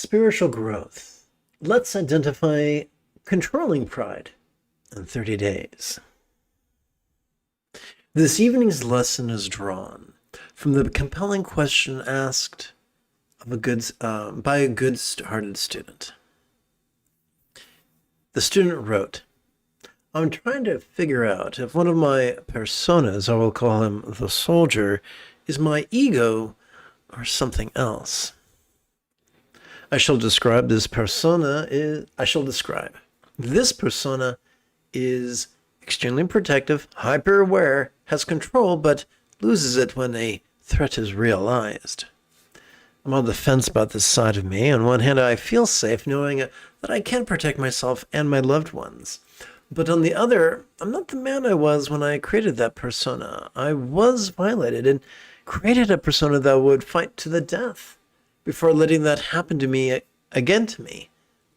Spiritual growth. Let's identify controlling pride in 30 days. This evening's lesson is drawn from the compelling question asked of by a good-hearted student. The student wrote, I'm trying to figure out if one of my personas, I will call him the soldier, is my ego or something else. This persona is extremely protective, hyper-aware, has control, but loses it when a threat is realized. I'm on the fence about this side of me. On one hand, I feel safe knowing that I can protect myself and my loved ones. But on the other, I'm not the man I was when I created that persona. I was violated and created a persona that would fight to the death before letting that happen to me again to me,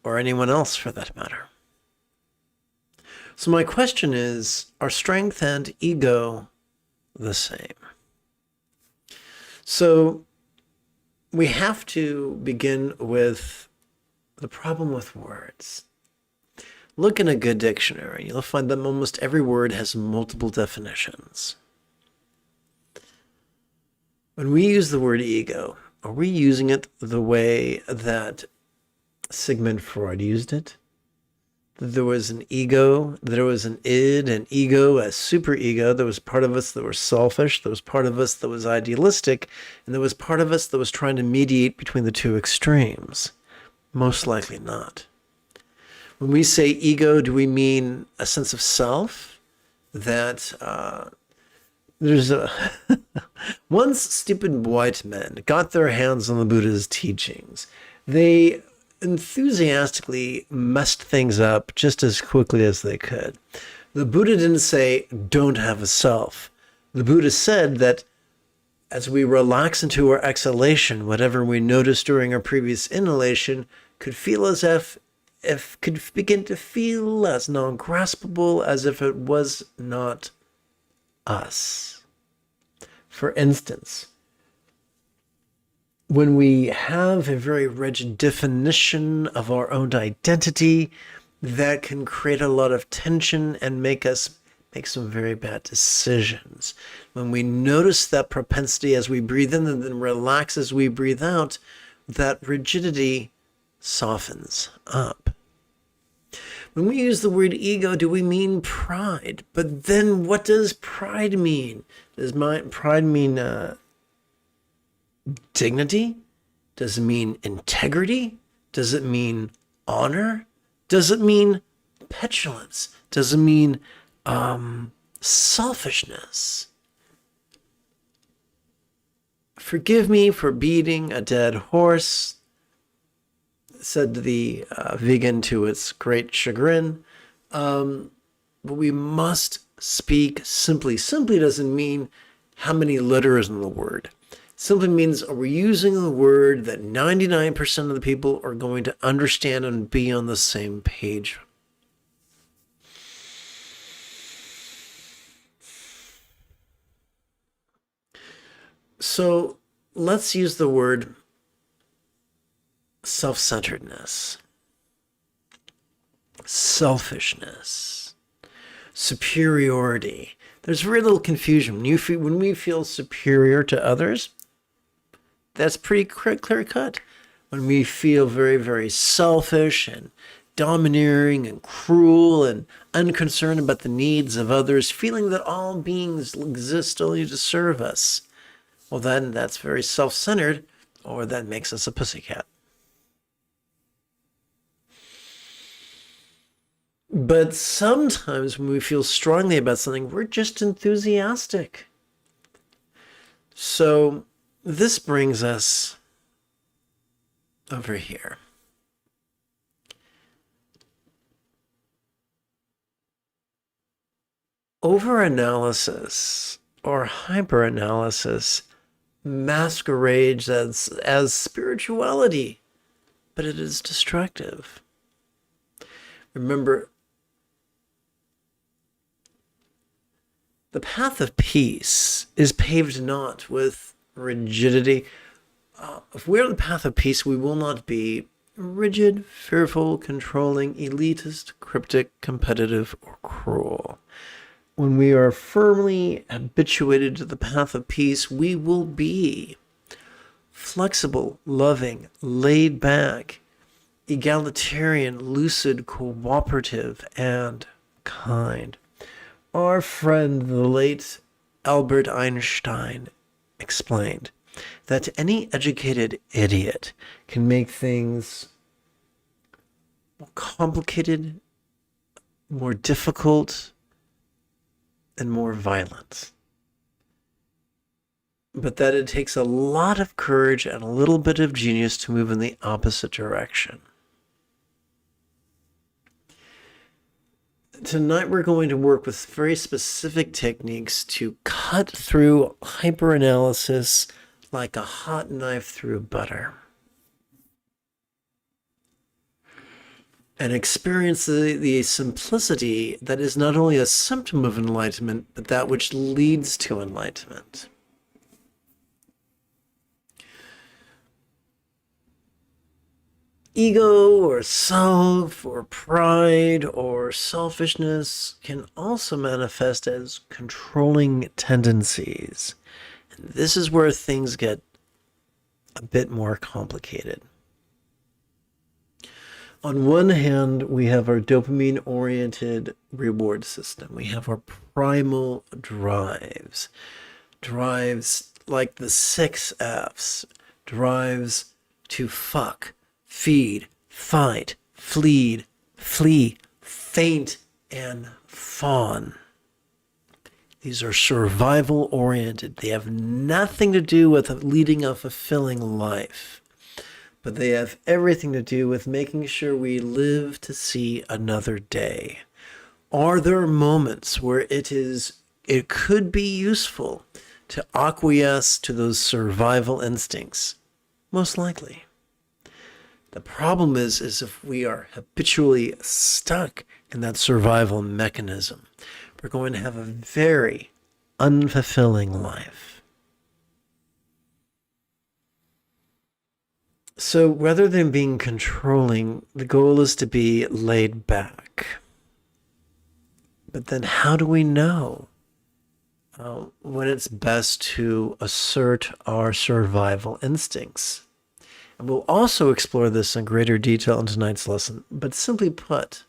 or anyone else for that matter. So my question is, are strength and ego the same? So we have to begin with the problem with words. Look in a good dictionary. You'll find that almost every word has multiple definitions. When we use the word ego, are we using it the way that Sigmund Freud used it? There was an ego, there was an id, an ego, a superego. There was part of us that was selfish, there was part of us that was idealistic, and there was part of us that was trying to mediate between the two extremes. Most likely not. When we say ego, do we mean a sense of self? That there's once stupid white men got their hands on the Buddha's teachings. They enthusiastically messed things up just as quickly as they could. The Buddha didn't say, don't have a self. The Buddha said that as we relax into our exhalation, whatever we noticed during our previous inhalation could feel as if could begin to feel as non-graspable as if it was not us. For instance, when we have a very rigid definition of our own identity, that can create a lot of tension and make us make some very bad decisions. When we notice that propensity as we breathe in and then relax as we breathe out, that rigidity softens up. When we use the word ego, do we mean pride? But then what does pride mean? Does pride mean dignity? Does it mean integrity? Does it mean honor? Does it mean petulance? Does it mean selfishness? Forgive me for beating a dead horse, said the vegan to its great chagrin. But we must speak simply. Simply doesn't mean how many letters in the word. Simply means, are we using the word that 99% of the people are going to understand and be on the same page? So let's use the word self-centeredness, selfishness, superiority. There's very little confusion. When we feel superior to others, that's pretty clear cut. When we feel very, very selfish and domineering and cruel and unconcerned about the needs of others, feeling that all beings exist only to serve us, well, then that's very self-centered, or that makes us a pussycat. But sometimes when we feel strongly about something, we're just enthusiastic. So this brings us over here. Overanalysis or hyperanalysis masquerades as spirituality, but it is destructive. Remember, the path of peace is paved not with rigidity. If we're on the path of peace, we will not be rigid, fearful, controlling, elitist, cryptic, competitive, or cruel. When we are firmly habituated to the path of peace, we will be flexible, loving, laid back, egalitarian, lucid, cooperative, and kind. Our friend, the late Albert Einstein, explained that any educated idiot can make things more complicated, more difficult, and more violent. But that it takes a lot of courage and a little bit of genius to move in the opposite direction. Tonight we're going to work with very specific techniques to cut through hyperanalysis like a hot knife through butter. And experience the simplicity that is not only a symptom of enlightenment, but that which leads to enlightenment. Ego or self or pride or selfishness can also manifest as controlling tendencies. And this is where things get a bit more complicated. On one hand, we have our dopamine-oriented reward system. We have our primal drives. Drives like the 6 F's. Drives to fuck, feed, fight, flee, faint, and fawn. These are survival-oriented. They have nothing to do with leading a fulfilling life, but they have everything to do with making sure we live to see another day. Are there moments where it could be useful to acquiesce to those survival instincts? Most likely. The problem is if we are habitually stuck in that survival mechanism, we're going to have a very unfulfilling life. So rather than being controlling, the goal is to be laid back. But then how do we know when it's best to assert our survival instincts? And we'll also explore this in greater detail in tonight's lesson. But simply put,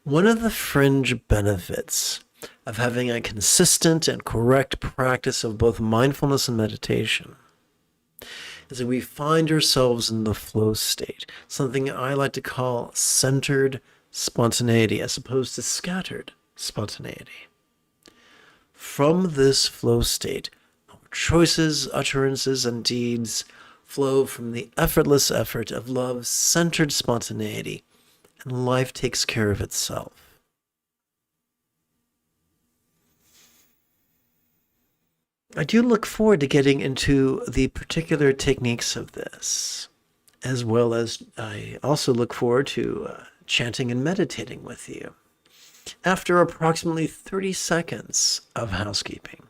one of the fringe benefits of having a consistent and correct practice of both mindfulness and meditation is that we find ourselves in the flow state, something I like to call centered spontaneity as opposed to scattered spontaneity. From this flow state, our choices, utterances, and deeds flow from the effortless effort of love-centered spontaneity, and life takes care of itself. I do look forward to getting into the particular techniques of this, as well as I also look forward to chanting and meditating with you after approximately 30 seconds of housekeeping.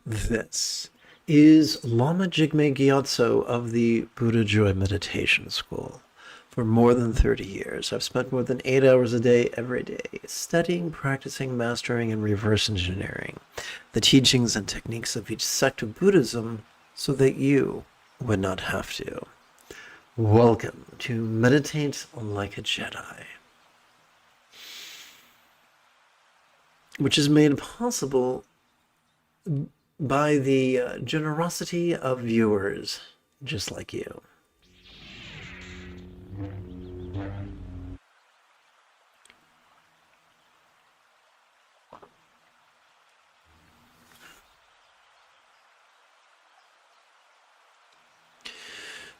This is Lama Jigme Gyatso of the Buddha Joy Meditation School. For more than 30 years, I've spent more than 8 hours a day, every day, studying, practicing, mastering, and reverse engineering the teachings and techniques of each sect of Buddhism so that you would not have to. Welcome to Meditate Like a Jedi, which is made possible by the generosity of viewers just like you.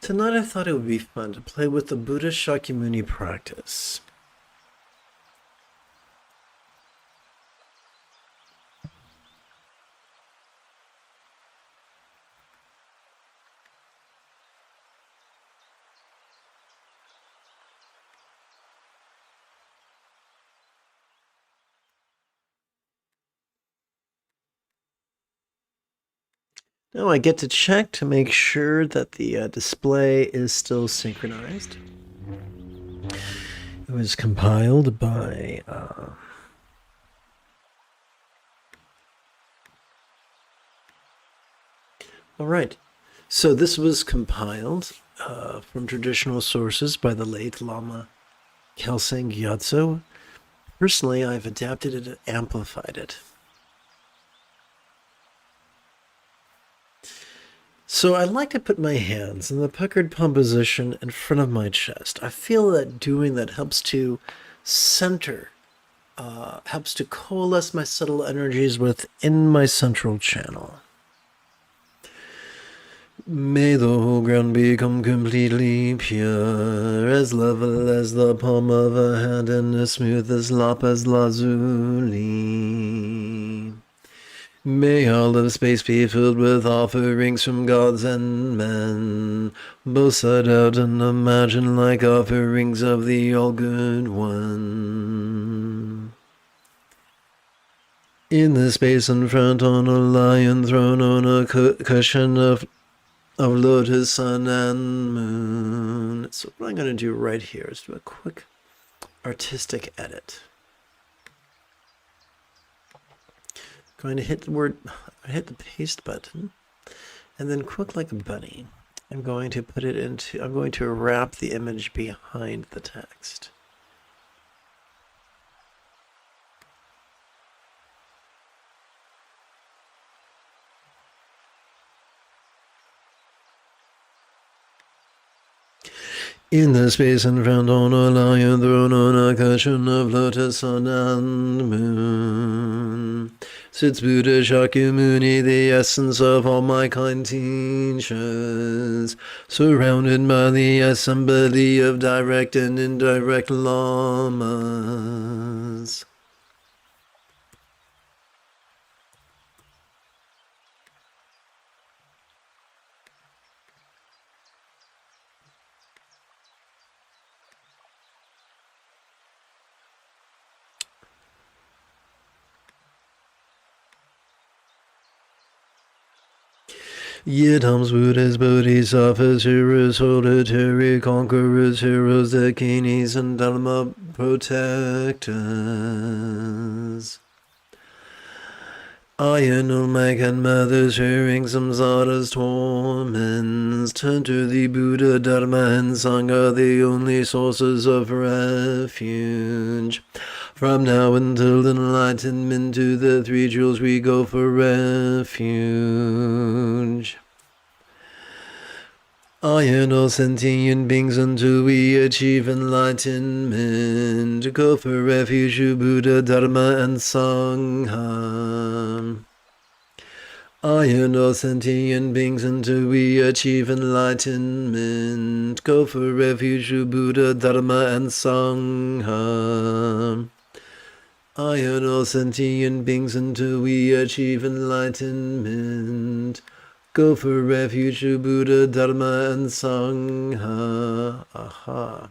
Tonight I thought it would be fun to play with the Buddha Shakyamuni practice. Now I get to check to make sure that the display is still synchronized. It was compiled by all right. So this was compiled from traditional sources by the late Lama Gyatso. Personally, I've adapted it and amplified it. So I like to put my hands in the puckered palm position in front of my chest. I feel that doing that helps to center, helps to coalesce my subtle energies within my central channel. May the whole ground become completely pure, as level as the palm of a hand and as smooth as lapis lazuli. May all of space be filled with offerings from gods and men, both set out and imagined like offerings of the All-Good One. In the space in front on a lion throne on a cushion of lotus, sun, and moon. So what I'm going to do right here is do a quick artistic edit. Going to hit the paste button, and then quick like a bunny, I'm going to wrap the image behind the text. In the space in front on a lion throne on a cushion of lotus, sun, and moon, sits Buddha Shakyamuni, the essence of all my kind teachers, surrounded by the assembly of direct and indirect lamas. Yidams, Buddhas, Bodhisattvas, heroes, solitary conquerors, heroes, dakinis, and Dharma protectors. Iron Olmec and mothers hearing samsara's torments, turn to the Buddha, Dharma, and Sangha, the only sources of refuge. From now until enlightenment, to the three jewels we go for refuge. Iron all sentient beings until we achieve enlightenment. Go for refuge to Buddha, Dharma, and Sangha. Iron all sentient beings until we achieve enlightenment. Go for refuge to Buddha, Dharma, and Sangha. Iron all sentient beings until we achieve enlightenment. Go for refuge to Buddha, Dharma, and Sangha. Aha.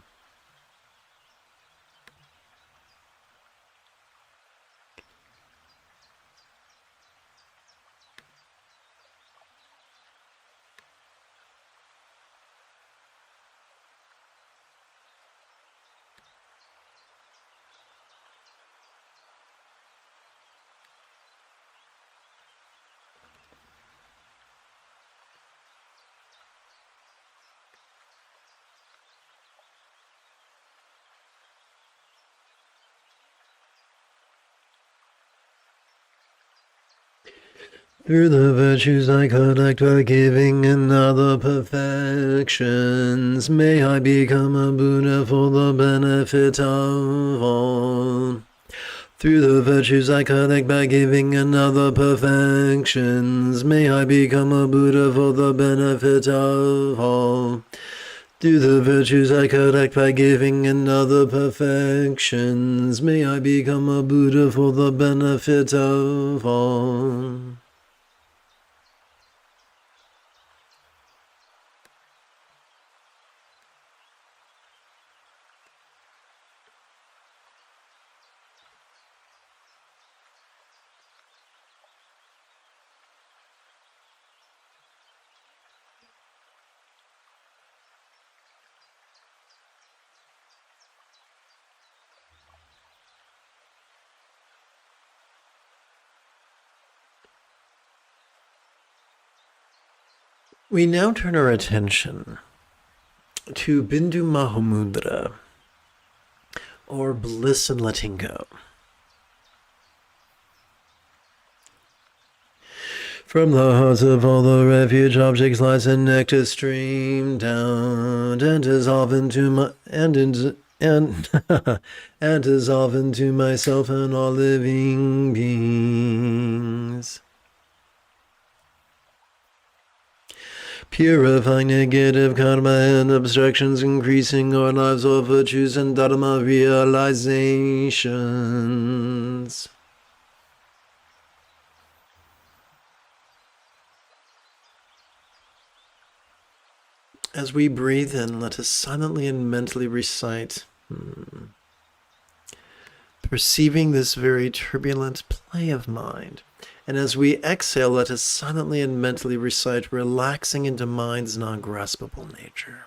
Through the virtues I collect by giving and other perfections, may I become a Buddha for the benefit of all. Through the virtues I collect by giving and other perfections, may I become a Buddha for the benefit of all. Through the virtues I collect by giving and other perfections, may I become a Buddha for the benefit of all. We now turn our attention to Bindu Mahamudra, or bliss and letting go. From the hearts of all the refuge objects lies a nectar stream down and dissolve into my and dissolve into myself and all living beings. Purifying negative karma and obstructions, increasing our lives of virtues and dharma realizations. As we breathe in, let us silently and mentally recite, perceiving this very turbulent play of mind. And as we exhale, let us silently and mentally recite, relaxing into mind's non-graspable nature.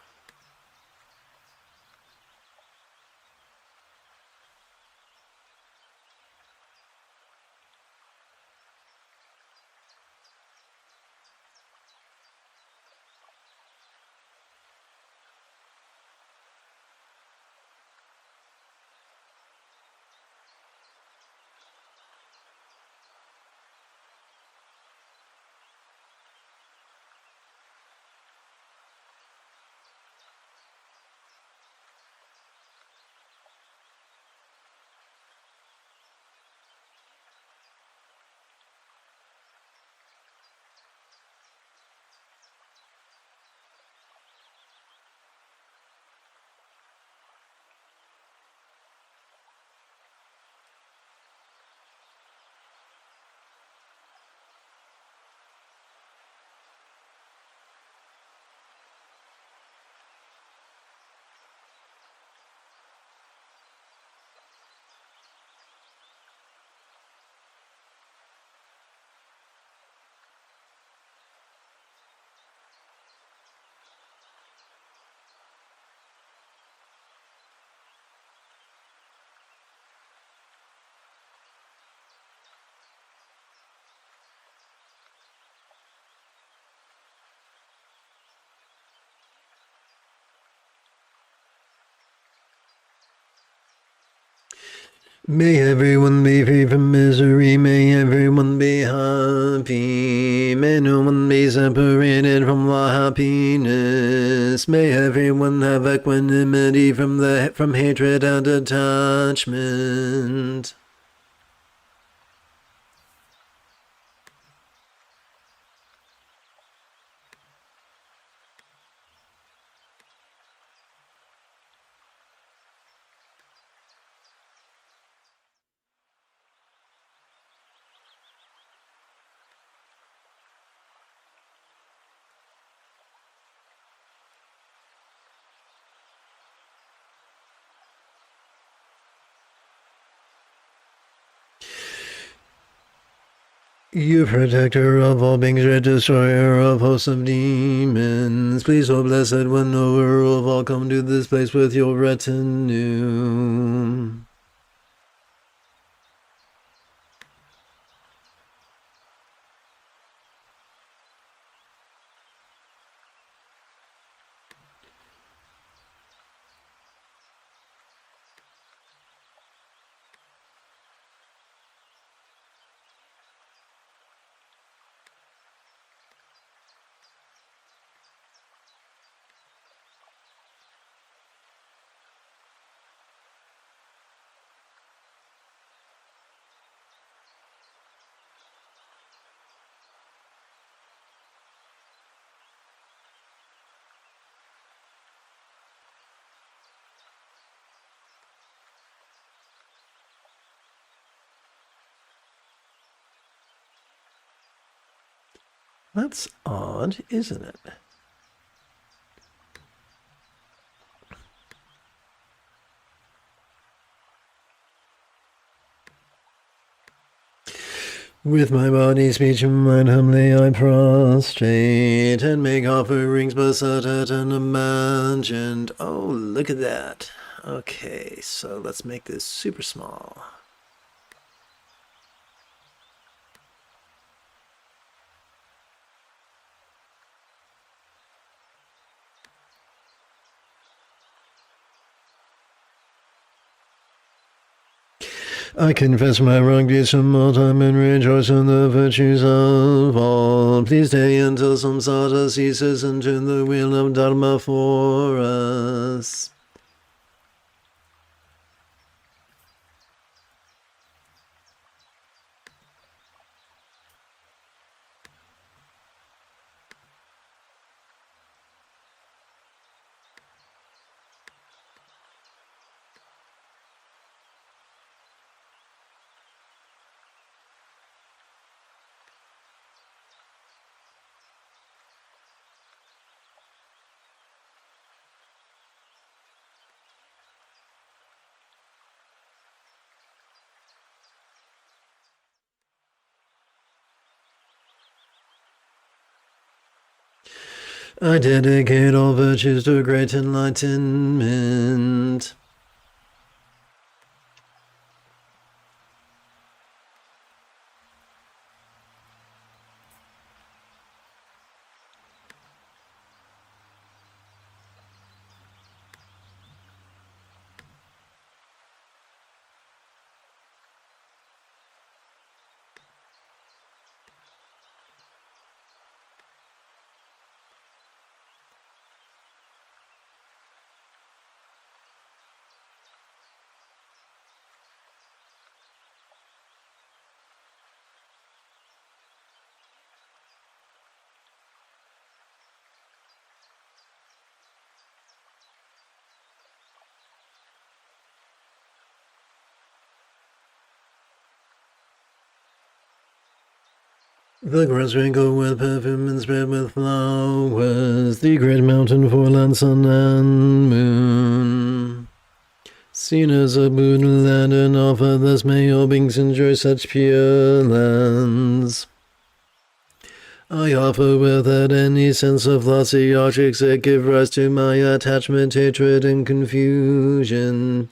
May everyone be free from misery, may everyone be happy, may no one be separated from the happiness, may everyone have equanimity from hatred and attachment. You protector of all beings, red destroyer of hosts of demons, please, O blessed one, knower of all, come to this place with your retinue. That's odd, isn't it? With my body, speech, and mind humbly I prostrate and make offerings besotted and imagined. Oh, look at that. Okay, so let's make this super small. I confess my wrong deeds from all time and rejoice in the virtues of all. Please stay until samsara ceases and turn the wheel of dharma for us. I dedicate all virtues to great enlightenment. The grass sprinkled with perfume and spread with flowers, the great mountain for land, sun, and moon. Seen as a Buddha land and offer, thus may all beings enjoy such pure lands. I offer without any sense of loss the objects that give rise to my attachment, hatred, and confusion.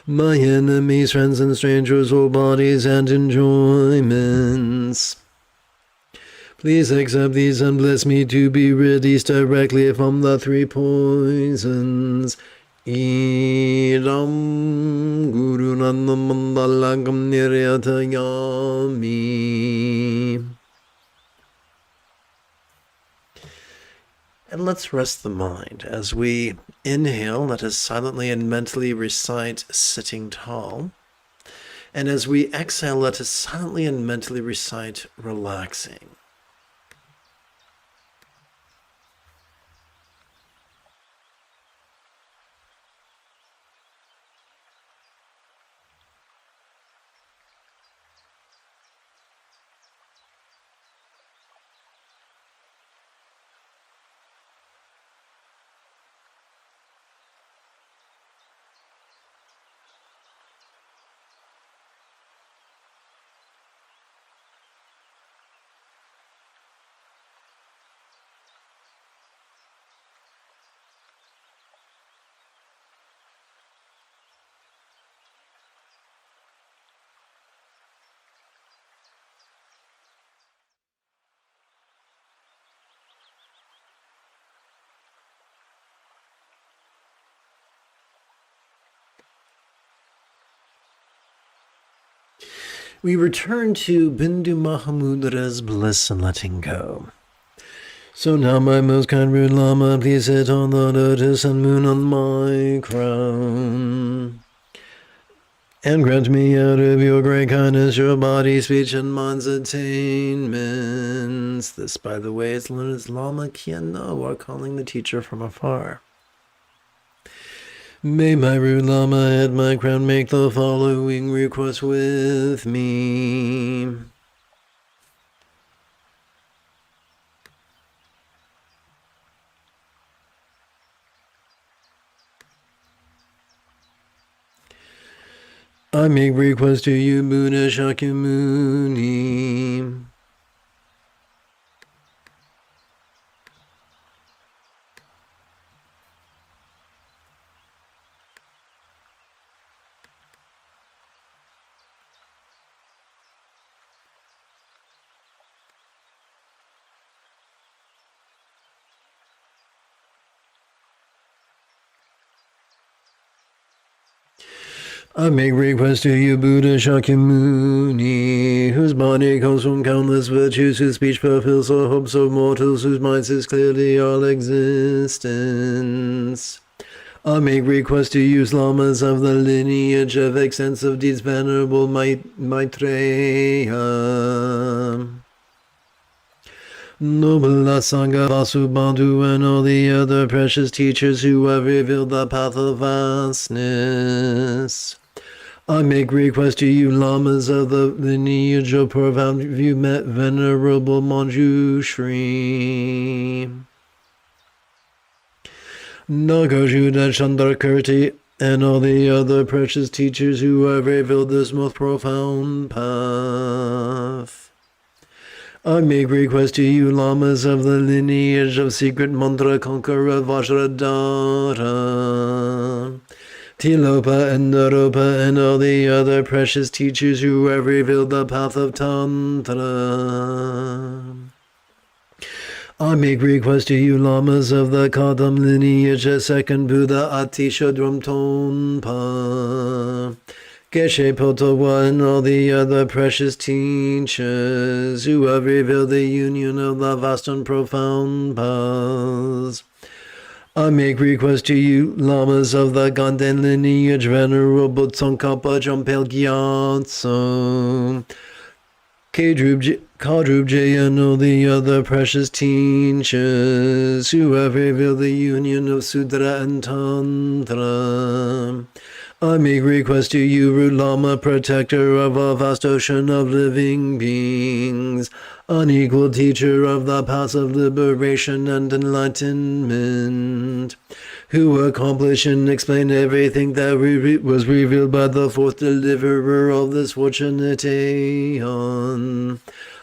My enemies, friends, and strangers, all bodies and enjoyments. Please accept these and bless me to be released directly from the three poisons. Idam Guru Nanamandalagam Niryatayami. And let's rest the mind. As we inhale, let us silently and mentally recite sitting tall. And as we exhale, let us silently and mentally recite relaxing. We return to Bindu Mahamudra's bliss and letting go. So now, my most kind rude Lama, please sit on the lotus and moon on my crown. And grant me out of your great kindness your body, speech, and mind's attainments. This, by the way, is learned as Lama Kieno, or calling the teacher from afar. May my rude Lama at my crown make the following request with me. I make request to you, Buddha Shakyamuni. I make request to you, Buddha Shakyamuni, whose body comes from countless virtues, whose speech fulfills the hopes of mortals, whose minds is clearly all existence. I make request to use lamas of the lineage of extensive deeds, venerable Maitreya, noble Asanga, Vasubandhu, and all the other precious teachers who have revealed the path of vastness. I make request to you, lamas of the lineage of profound view, met venerable Manjushri, Nagarjuda Chandrakirti, and all the other precious teachers who have revealed this most profound path. I make request to you, lamas of the lineage of secret mantra conqueror Vajradhara, Tilopa and Naropa, and all the other precious teachers who have revealed the path of Tantra. I make request to you, lamas of the Kadam lineage, a second Buddha Atisha Drumtonpa, Geshe Potowa, and all the other precious teachers who have revealed the union of the vast and profound paths. I make request to you, lamas of the Ganden lineage, venerable Tsongkhapa Jompel Gyatso, Kadrub Jaya, and all the other precious teachers who have revealed the union of Sudra and Tantra. I make request to you, root Lama, protector of a vast ocean of living beings, unequal teacher of the paths of liberation and enlightenment, who accomplish and explain everything that was revealed by the fourth deliverer of this fortunate aeon.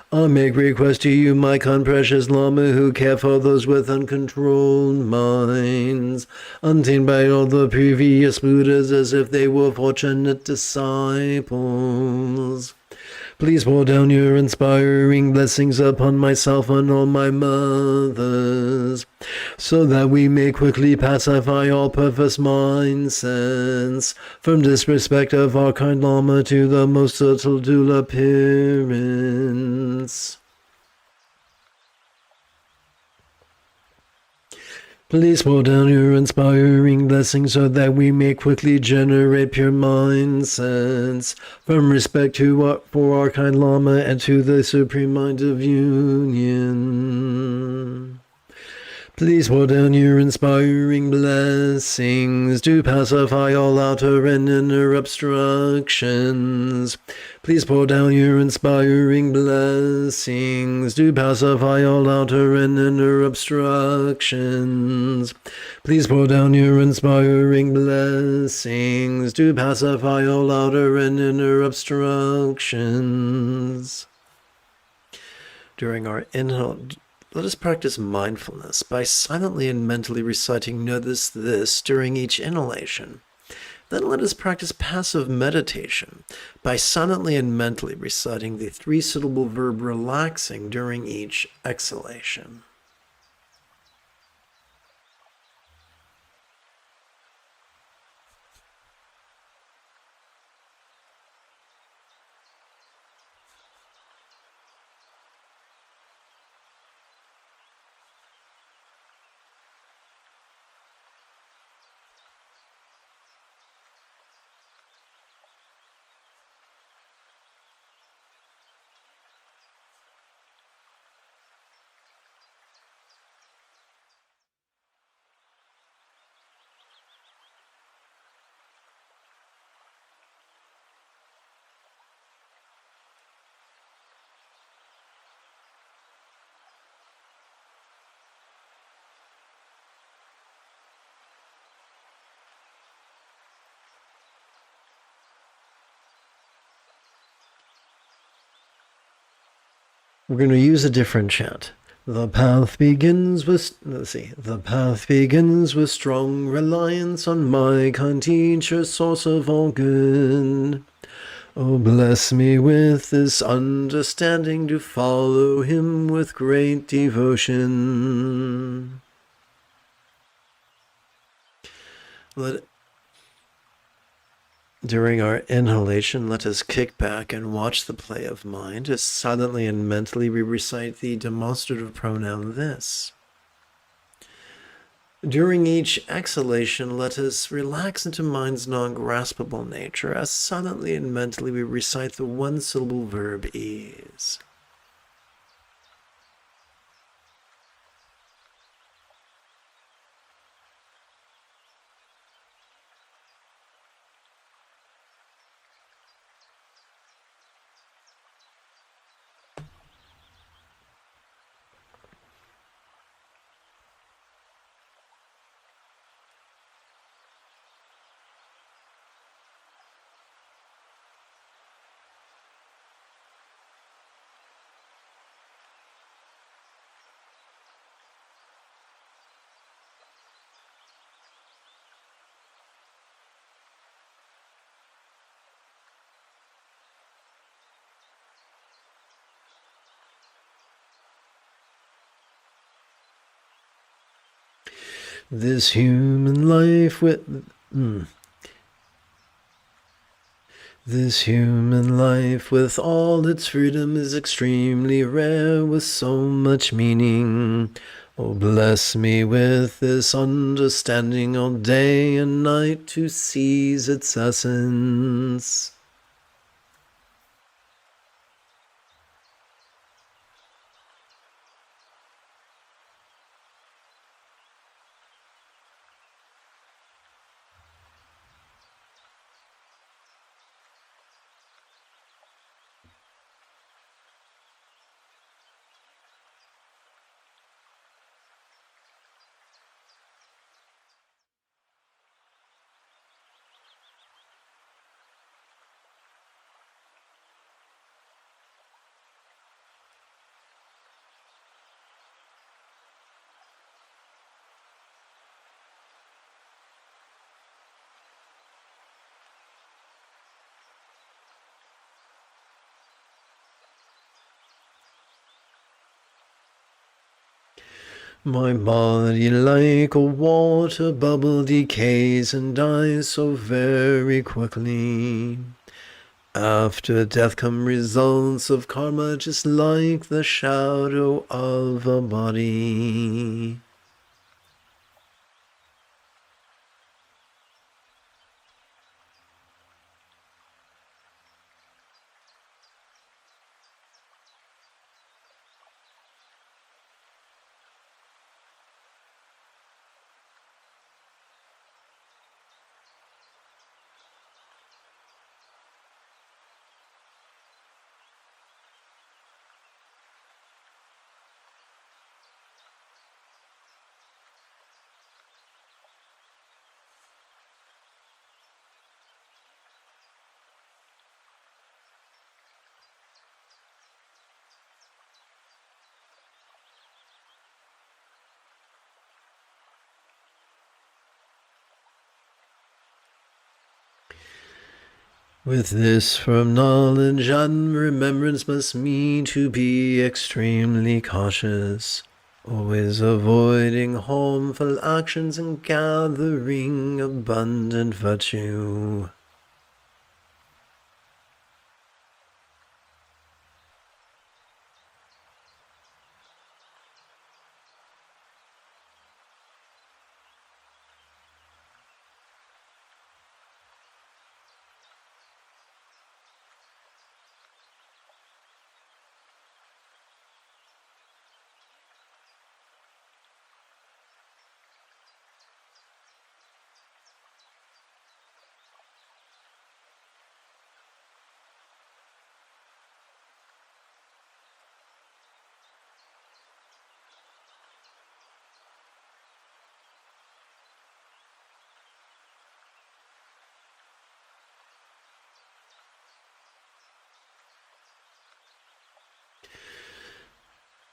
I make request to you, my precious Lama, who care for those with uncontrolled minds, untamed by all the previous Buddhas, as if they were fortunate disciples. Please pour down your inspiring blessings upon myself and all my mothers, so that we may quickly pacify all perverse mindsets, from disrespect of our kind Lama to the most subtle dual appearance. Please pour down your inspiring blessings so that we may quickly generate pure mindsets, from respect for our kind Lama and to the supreme mind of union. Please pour down your inspiring blessings to pacify all outer and inner obstructions. Please pour down your inspiring blessings to pacify all outer and inner obstructions. Please pour down your inspiring blessings to pacify all outer and inner obstructions. During our inhale, let us practice mindfulness by silently and mentally reciting "Notice this" during each inhalation. Then let us practice passive meditation by silently and mentally reciting the three-syllable verb "relaxing" during each exhalation. We're going to use a different chant. The path begins with strong reliance on my kind teacher, source of all good. Oh, bless me with this understanding to follow him with great devotion. During our inhalation, let us kick back and watch the play of mind as silently and mentally we recite the demonstrative pronoun this. During each exhalation, let us relax into mind's non-graspable nature as silently and mentally we recite the one-syllable verb ease. This human life with all its freedom is extremely rare with so much meaning. Oh, bless me with this understanding all day and night to seize its essence. My body like a water bubble decays and dies so very quickly. After death come results of karma just like the shadow of a body. With this firm knowledge and remembrance must mean to be extremely cautious, always avoiding harmful actions and gathering abundant virtue.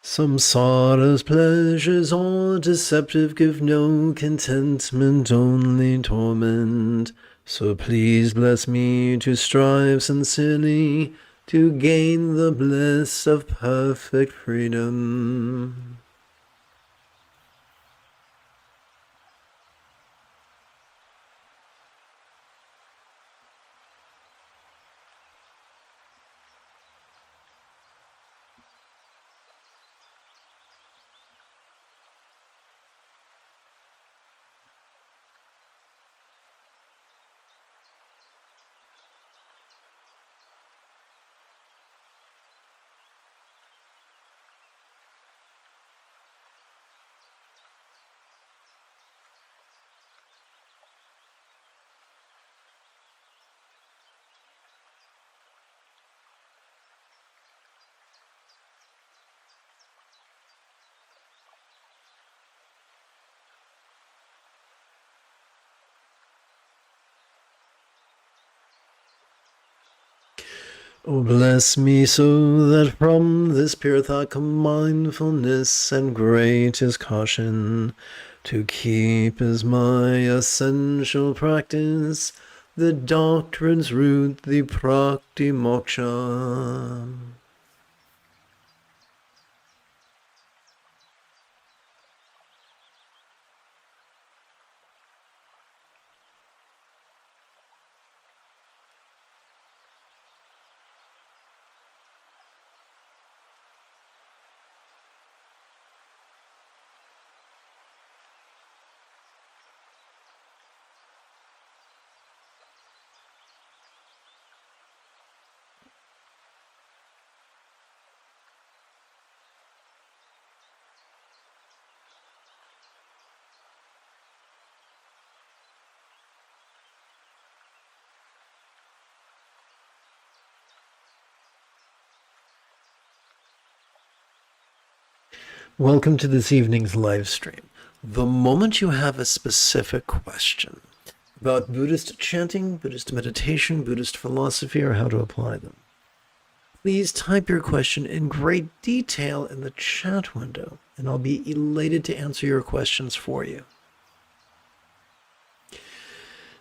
Samsara's pleasures are deceptive, give no contentment, only torment. So please bless me to strive sincerely to gain the bliss of perfect freedom. Oh, bless me so that from this pure thought come mindfulness and greatest caution. To keep as my essential practice the doctrine's root, the prakti moksha. Welcome to this evening's live stream. The moment you have a specific question about Buddhist chanting, Buddhist meditation, Buddhist philosophy, or how to apply them, please type your question in great detail in the chat window, and I'll be elated to answer your questions for you.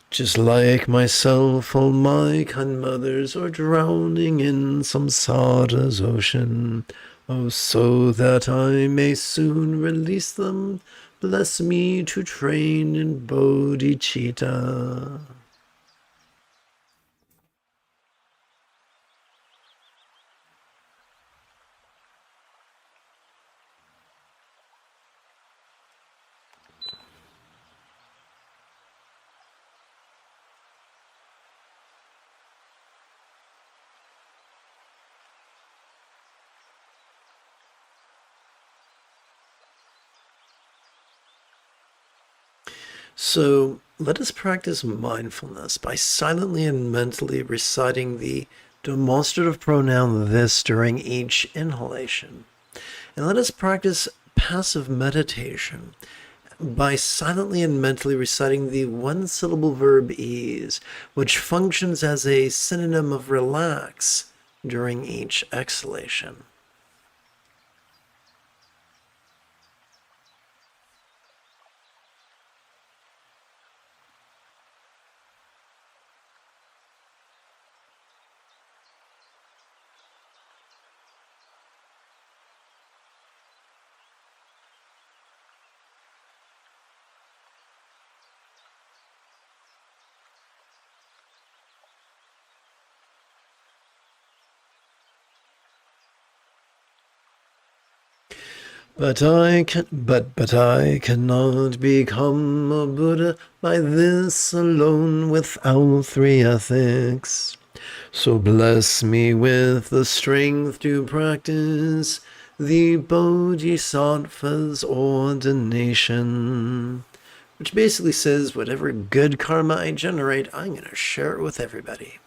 Just like myself, all my kind mothers are drowning in samsara's ocean. Oh, so that I may soon release them, bless me to train in bodhicitta. So let us practice mindfulness by silently and mentally reciting the demonstrative pronoun this during each inhalation. And let us practice passive meditation by silently and mentally reciting the one-syllable verb ease, which functions as a synonym of relax during each exhalation. But I cannot become a Buddha by this alone without three ethics. So bless me with the strength to practice the Bodhisattva's ordination. Which basically says whatever good karma I generate, I'm going to share it with everybody.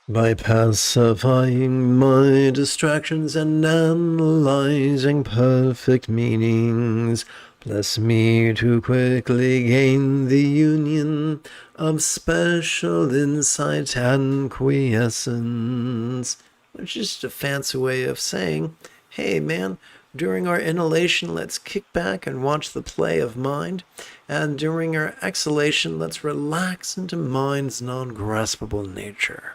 By pacifying my distractions and analyzing perfect meanings, bless me to quickly gain the union of special insight and quiescence. Which is just a fancy way of saying, hey man, during our inhalation, let's kick back and watch the play of mind. And during our exhalation, let's relax into mind's non-graspable nature.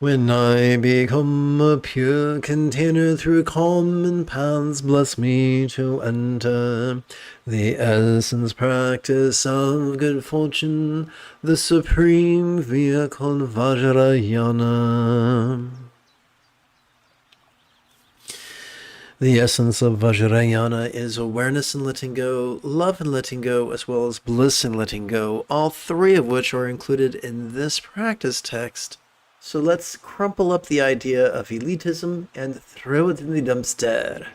When I become a pure container through common paths, bless me to enter the essence practice of good fortune, the supreme vehicle Vajrayana. The essence of Vajrayana is awareness and letting go, love and letting go, as well as bliss and letting go, all three of which are included in this practice text. So let's crumple up the idea of elitism and throw it in the dumpster.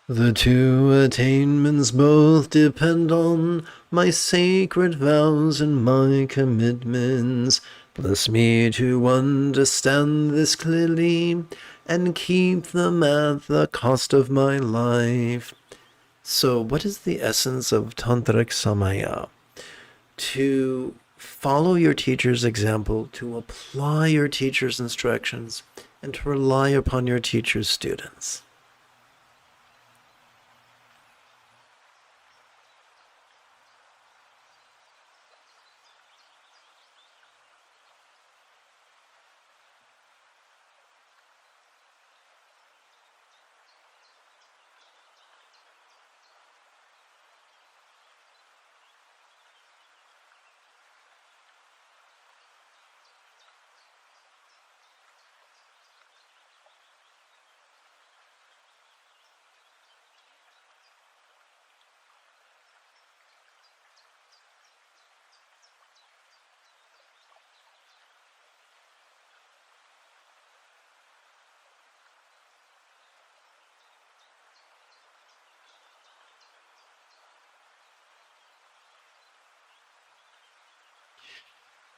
The two attainments both depend on my sacred vows and my commitments. Bless me to understand this clearly and keep them at the cost of my life. So, what is the essence of Tantric Samaya? To follow your teacher's example, to apply your teacher's instructions, and to rely upon your teacher's students.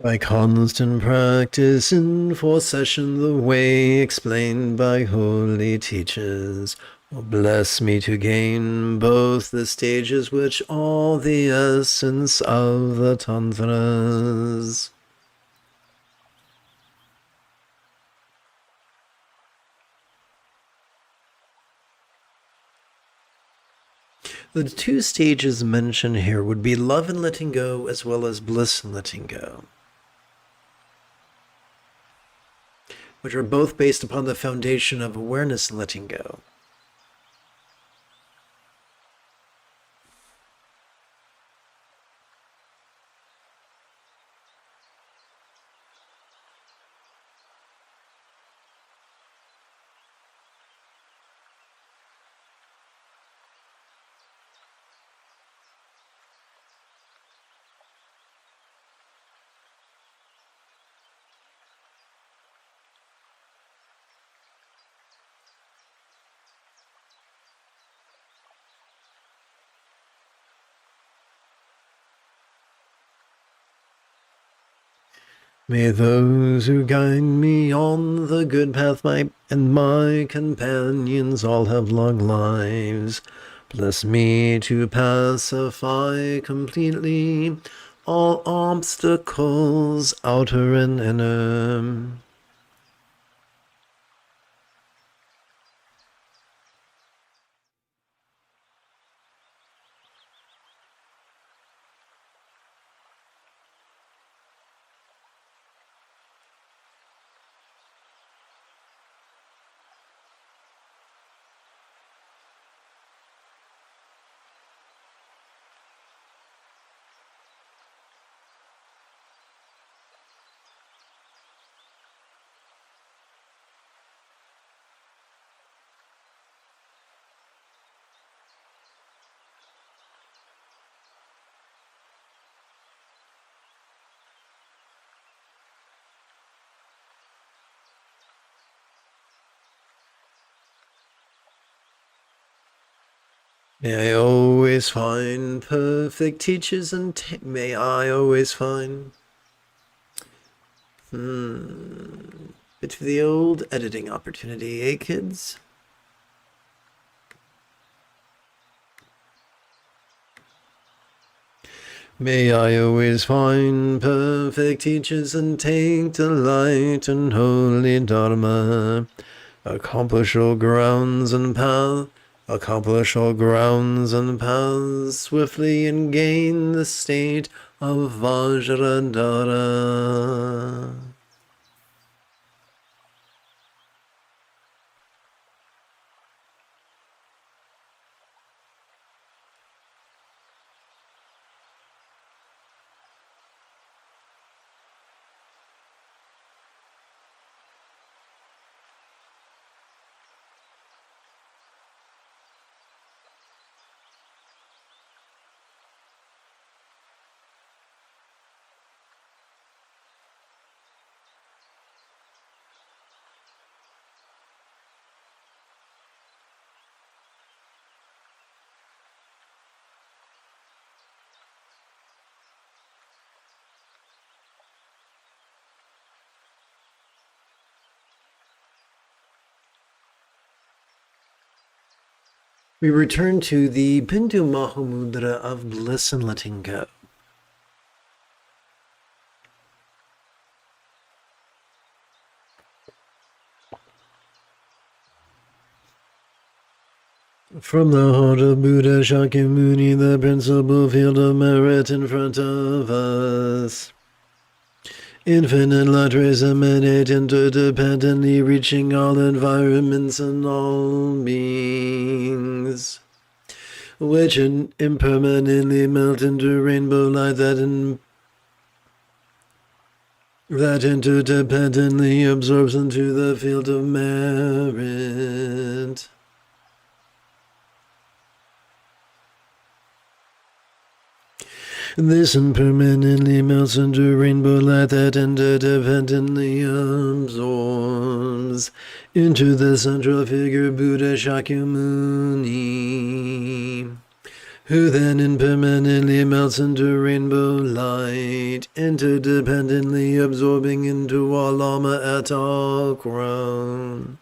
By constant practice in four-session, the way explained by holy teachers will bless me to gain both the stages which are the essence of the Tantras. The two stages mentioned here would be love and letting go, as well as bliss and letting go, which are both based upon the foundation of awareness and letting go. May those who guide me on the good path and my companions all have long lives. Bless me to pacify completely all obstacles, outer and inner. May I always find perfect teachers and may I always find. Bit for the old editing opportunity, eh, kids? May I always find perfect teachers and take delight in holy Dharma. Accomplish all grounds and paths swiftly and gain the state of Vajradhara. We return to the Bindu Mahamudra of bliss and letting go. From the heart of Buddha Shakyamuni, the principal field of merit in front of us. Infinite light rays emanate interdependently, reaching all environments and all beings, which impermanently melt into rainbow light that interdependently absorbs into the field of merit. This impermanently melts into rainbow light that interdependently absorbs into the central figure Buddha Shakyamuni, who then impermanently melts into rainbow light, interdependently absorbing into our Lama at our crown.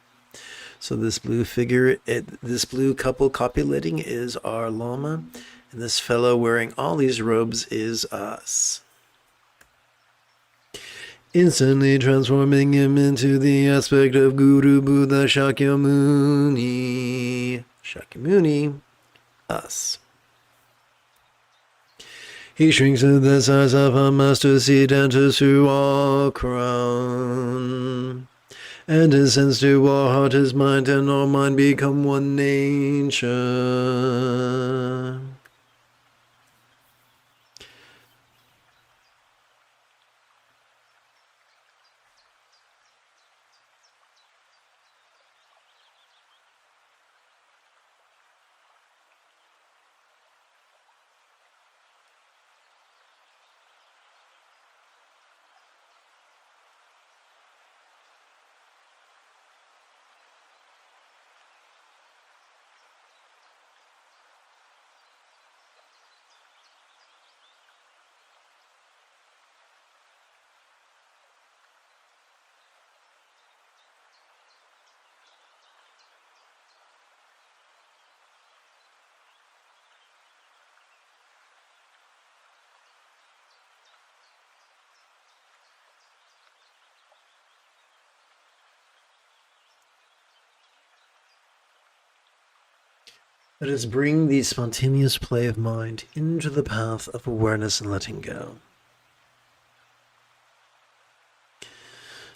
So this blue figure, this blue couple copulating is our Lama. And this fellow wearing all these robes is us. Instantly transforming him into the aspect of Guru Buddha Shakyamuni. Shakyamuni, us. He shrinks to the size of a mustard seed, enters through our crown, and ascends to our heart, his mind, and our mind become one nature. Let us bring the spontaneous play of mind into the path of awareness and letting go.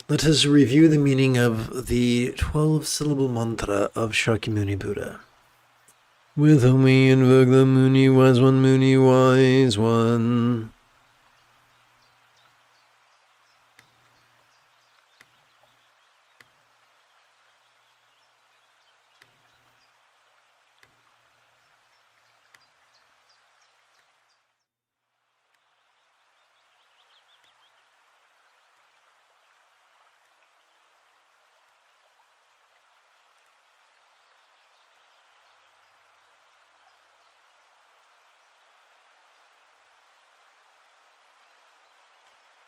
Let us review the meaning of the 12-syllable mantra of Shakyamuni Buddha. With whom we invoke the Muni Wise One, Muni Wise One.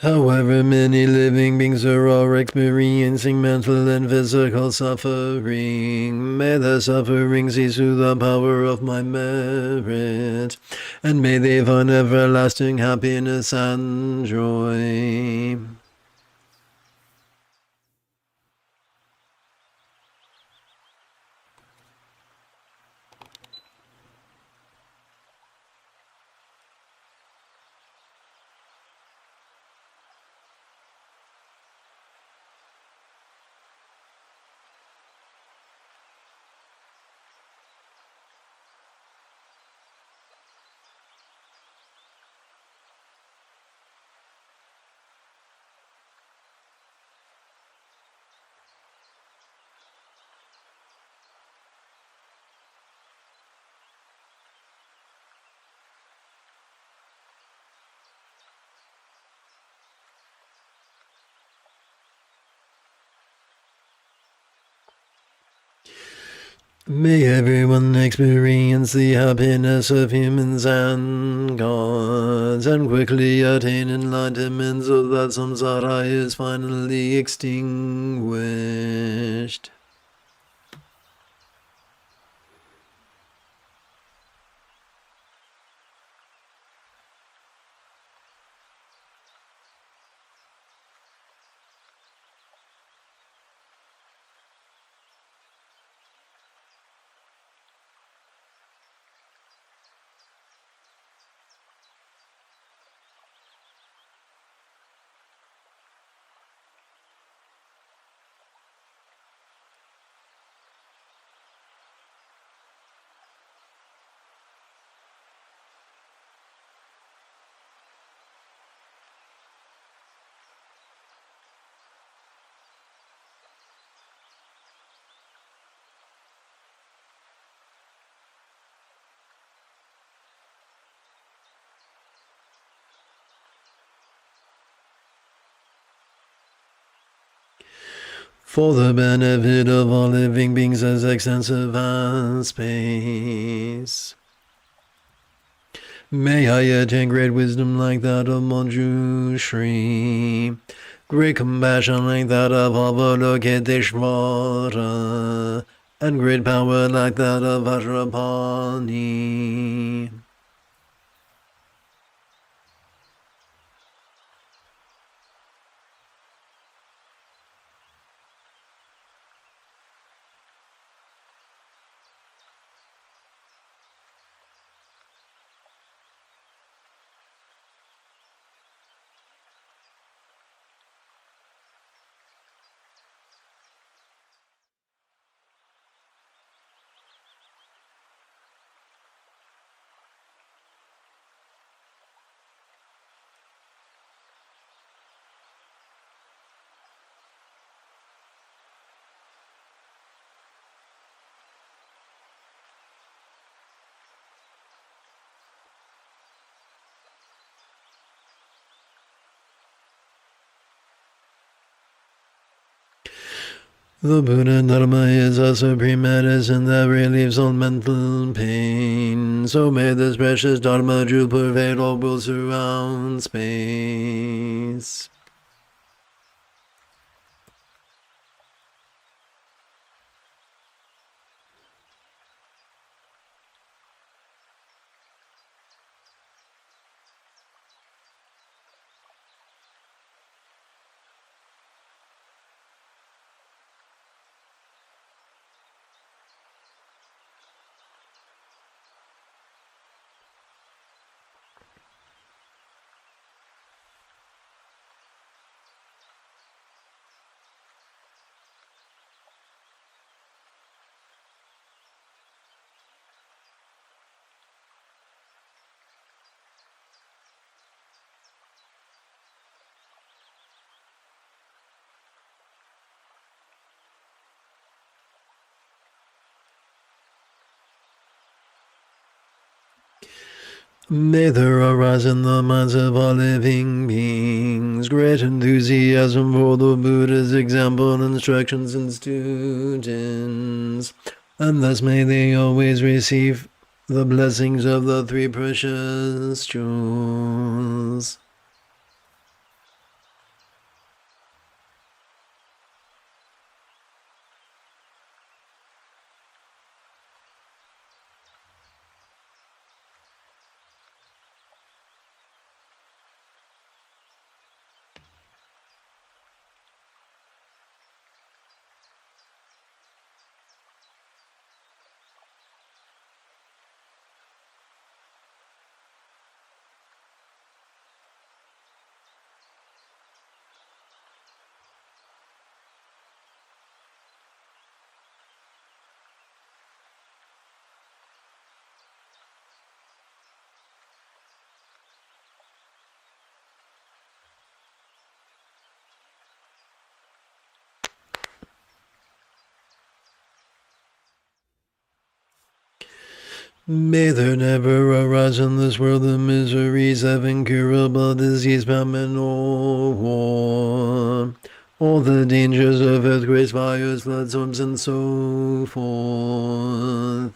However many living beings are all experiencing mental and physical suffering, may the suffering cease through the power of my merit, and may they find everlasting happiness and joy. May everyone experience the happiness of humans and gods, and quickly attain enlightenment so that samsara is finally extinguished. For the benefit of all living beings as extensive as space, may I attain great wisdom like that of Manjushri, great compassion like that of Avalokiteshvara, and great power like that of Vajrapani. The Buddha Dharma is a supreme medicine that relieves all mental pain. So may this precious Dharma jewel pervade all worlds throughout space. May there arise in the minds of all living beings great enthusiasm for the Buddha's example, instructions, and students, and thus may they always receive the blessings of the three precious jewels. May there never arise in this world the miseries of incurable disease, famine, or war. All the dangers of earthquakes, fires, floods, storms, and so forth.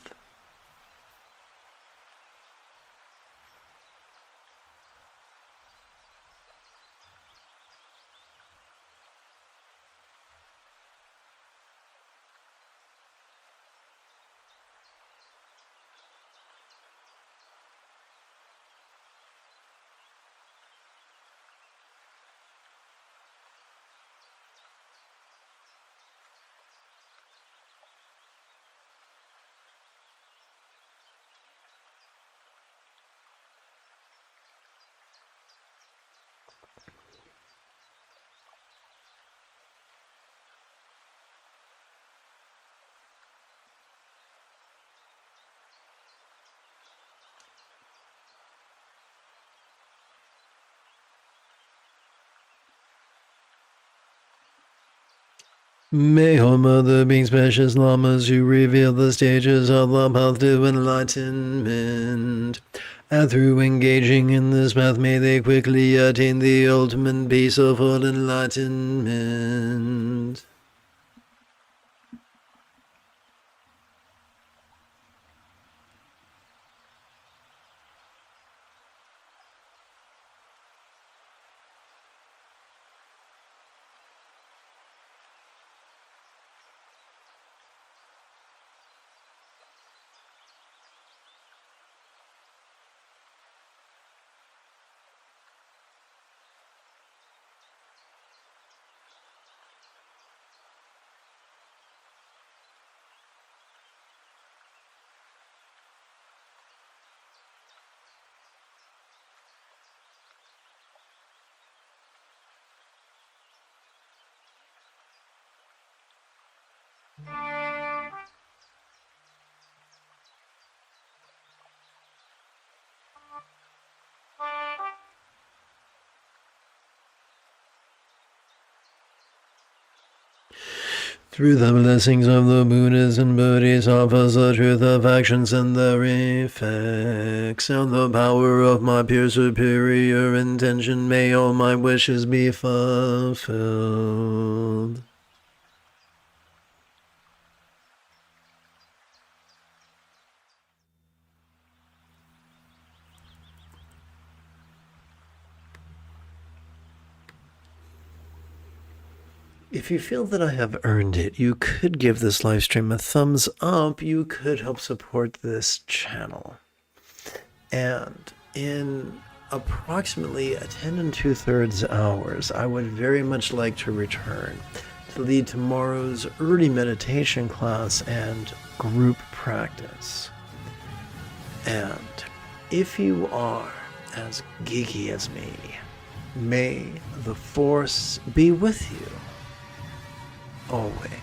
May all mother beings, precious lamas, you reveal the stages of the path to enlightenment. And through engaging in this path, may they quickly attain the ultimate peace of all enlightenment. Through the blessings of the Buddhas and Bodhisattvas, the truth of actions and their effects, and the power of my pure superior intention, may all my wishes be fulfilled. If you feel that I have earned it, you could give this live stream a thumbs up. You could help support this channel. And in approximately 10 2/3 hours, I would very much like to return to lead tomorrow's early meditation class and group practice. And if you are as geeky as me, may the force be with you always.